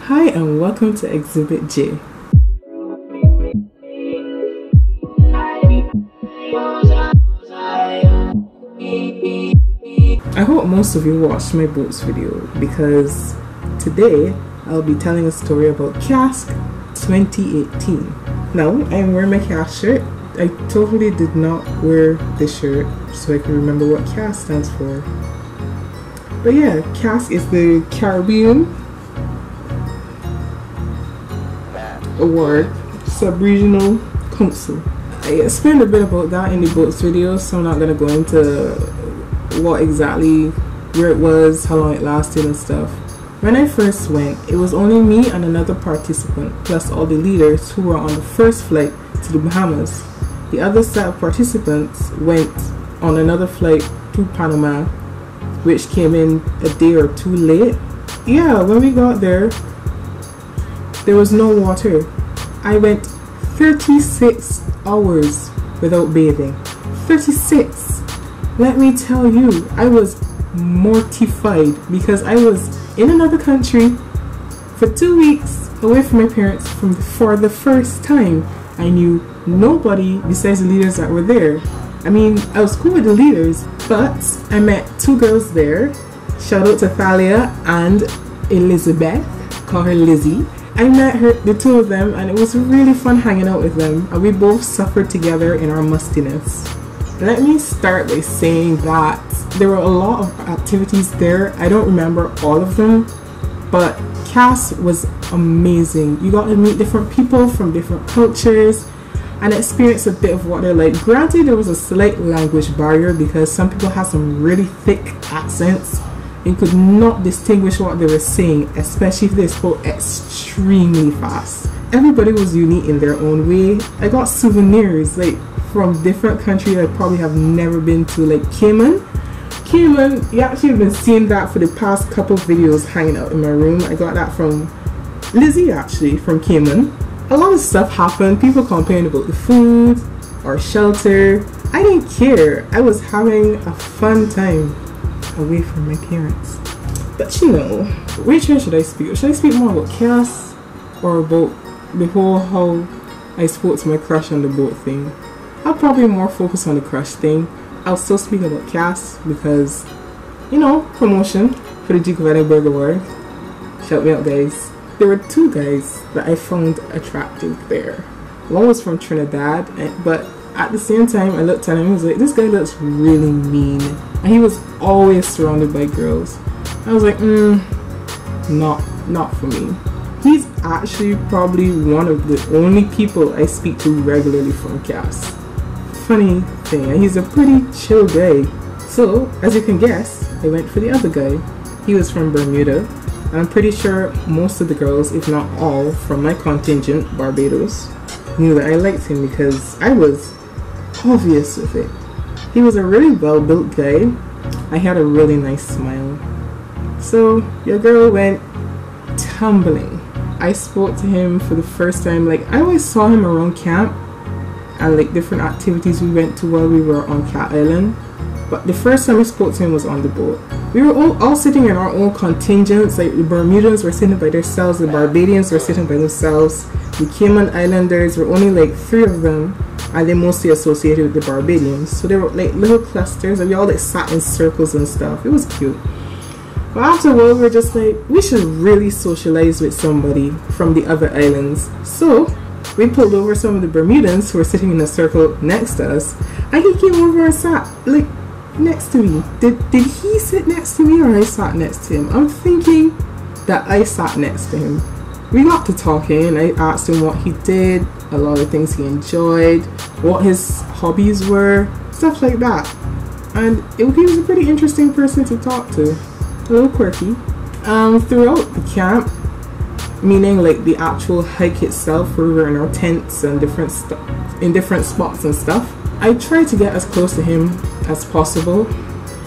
Hi and welcome to Exhibit J. I hope most of you watched my boats video because today I'll be telling a story about C.A.S.C 2018. Now, I'm wearing my C.A.S.C shirt. I totally did not wear this shirt so I can remember what C.A.S.C stands for. But yeah, C.A.S.C is the Caribbean Award Sub-Regional Council. I explained a bit about that in the boats video, so I'm not going to go into what exactly, where it was, how long it lasted and stuff. When I first went, it was only me and another participant, plus all the leaders who were on the first flight to the Bahamas. The other set of participants went on another flight to Panama, which came in a day or two late. Yeah, when we got there was no water. I went 36 hours without bathing. 36! Let me tell you, I was mortified because I was in another country for 2 weeks away from my parents for the first time. I knew nobody besides the leaders that were there. I mean, I was cool with the leaders, but I met two girls there. Shout out to Thalia and Elizabeth, call her Lizzie. I met the two of them, and it was really fun hanging out with them, and we both suffered together in our mustiness. Let me start by saying that there were a lot of activities there. I don't remember all of them, but C.A.S.C was amazing. You got to meet different people from different cultures and experience a bit of what they're like. Granted, there was a slight language barrier because some people had some really thick accents. You could not distinguish what they were saying, especially if they spoke extremely fast. Everybody was unique in their own way. I got souvenirs like from different countries I probably have never been to, like Cayman. Cayman, you actually have been seeing that for the past couple videos hanging out in my room. I got that from Lizzie, actually, from Cayman. A lot of stuff happened. People complaining about the food or shelter. I didn't care. I was having a fun time away from my parents. But you know, which one should I speak? Should I speak more about C.A.S.C or about the whole how I spoke to my crush on the boat thing? I'll probably more focus on the crush thing. I'll still speak about C.A.S.C because, you know, promotion for the Duke of Edinburgh Award. Shout me out, guys. There were two guys that I found attractive there. One was from Trinidad, but at the same time I looked at him and I was like, this guy looks really mean. And he was always surrounded by girls. I was like, not for me. He's actually probably one of the only people I speak to regularly from C.A.S.C. Funny thing, and he's a pretty chill guy. So, as you can guess, I went for the other guy. He was from Bermuda, and I'm pretty sure most of the girls, if not all, from my contingent, Barbados, knew that I liked him because I was obvious with it. He was a really well-built guy. I had a really nice smile. So, your girl went tumbling. I spoke to him for the first time. Like, I always saw him around camp and like different activities we went to while we were on Cat Island. But the first time I spoke to him was on the boat. We were all sitting in our own contingents. Like the Bermudans were sitting by themselves, the Barbadians were sitting by themselves, the Cayman Islanders were only like 3 of them, and they mostly associated with the Barbadians. So they were like little clusters, and we all like sat in circles and stuff. It was cute. But after a while, we were just like, we should really socialize with somebody from the other islands. So we pulled over some of the Bermudans who were sitting in a circle next to us, and he came over and sat like next to me. Did he sit next to me or I sat next to him? I'm thinking that I sat next to him. We got to talking, and I asked him what he did, a lot of things he enjoyed, what his hobbies were, stuff like that. And he was a pretty interesting person to talk to, a little quirky. Throughout the camp, meaning like the actual hike itself, where we were in our tents and different spots and stuff, I tried to get as close to him as possible.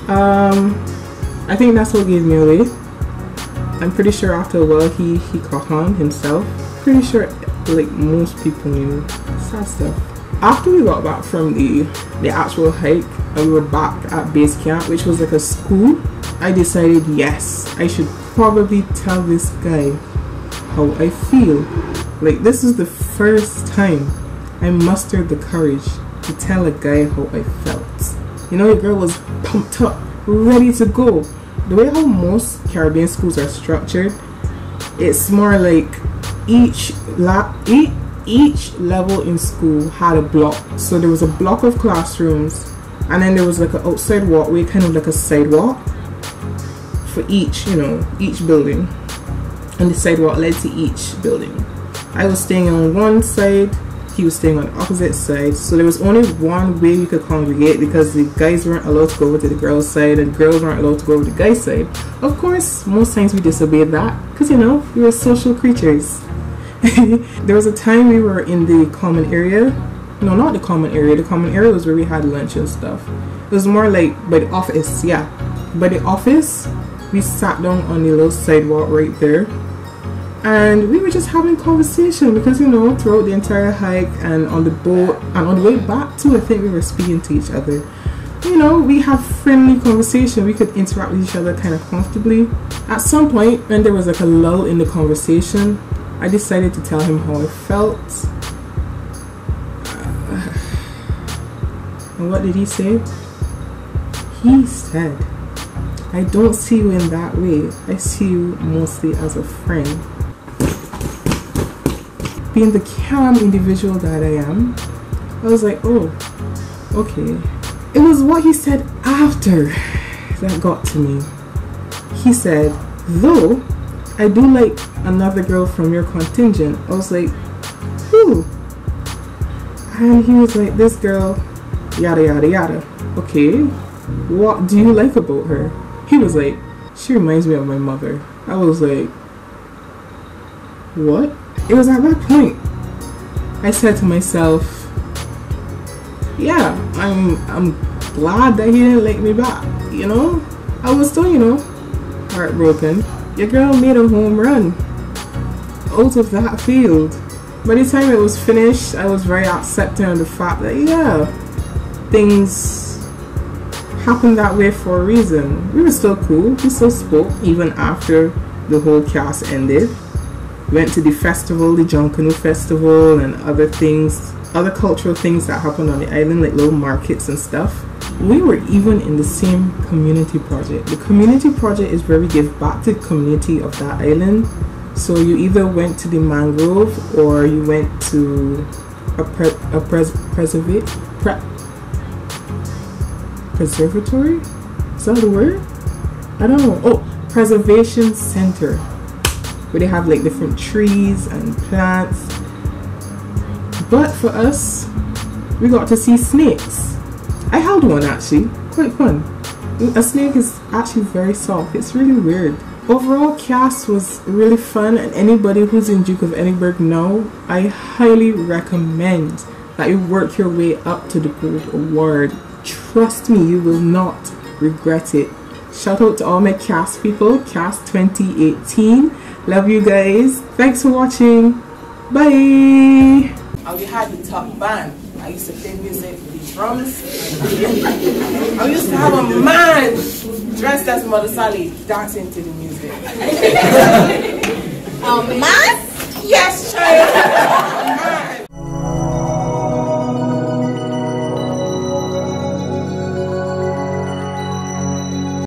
I think that's what gave me away. I'm pretty sure after a while he caught on himself. Pretty sure like most people knew. Sad stuff. After we got back from the actual hike and we were back at base camp, which was like a school, I decided yes, I should probably tell this guy how I feel. Like, this is the first time I mustered the courage to tell a guy how I felt. You know, the girl was pumped up, ready to go. The way how most Caribbean schools are structured, it's more like each level in school had a block. So there was a block of classrooms, and then there was like an outside walkway, kind of like a sidewalk for each, you know, each building. And the sidewalk led to each building. I was staying on one side, he was staying on the opposite side. So there was only one way we could congregate, because the guys weren't allowed to go over to the girls' side and the girls weren't allowed to go over to the guys' side. Of course, most times we disobeyed that, because, you know, we were social creatures. There was a time we were in the common area. No, not the common area. The common area was where we had lunch and stuff. It was more like by the office, yeah. By the office, we sat down on the little sidewalk right there. And we were just having conversation, because, you know, throughout the entire hike and on the boat and on the way back too, I think we were speaking to each other. You know, we have friendly conversation. We could interact with each other kind of comfortably. At some point, when there was like a lull in the conversation, I decided to tell him how I felt. And what did he say? He said, "I don't see you in that way. I see you mostly as a friend." Being the calm individual that I am, I was like, oh, okay. It was what he said after that got to me. He said, "Though I do like another girl from your contingent." I was like, who? And he was like, "This girl, yada yada yada." Okay, what do you like about her? He was like, "She reminds me of my mother." I was like, what? It was at that point I said to myself, yeah, I'm glad that he didn't like me back. You know, I was still, you know, heartbroken. Your girl made a home run out of that field. By the time it was finished, I was very accepting of the fact that, yeah, things happened that way for a reason. We were still cool. We still spoke even after the whole C.A.S.C ended. Went to the festival, the Jonkanu festival, and other things, other cultural things that happened on the island, like little markets and stuff. We were even in the same community project. The community project is where we give back to the community of that island. So you either went to the mangrove or you went to a preservatory? Is that the word? I don't know. Oh, preservation center, where they have like different trees and plants. But for us, we got to see snakes. I held one actually, quite fun. A snake is actually very soft. It's really weird. Overall, C.A.S.C was really fun, and anybody who's in Duke of Edinburgh now, I highly recommend that you work your way up to the Gold Award. Trust me, you will not regret it. Shout out to all my C.A.S.C people, C.A.S.C 2018. Love you guys. Thanks for watching. Bye. We had the top band. I used to play music with the drums. I used to have a man dressed as Mother Sally dancing to the music. A man? Yes, child.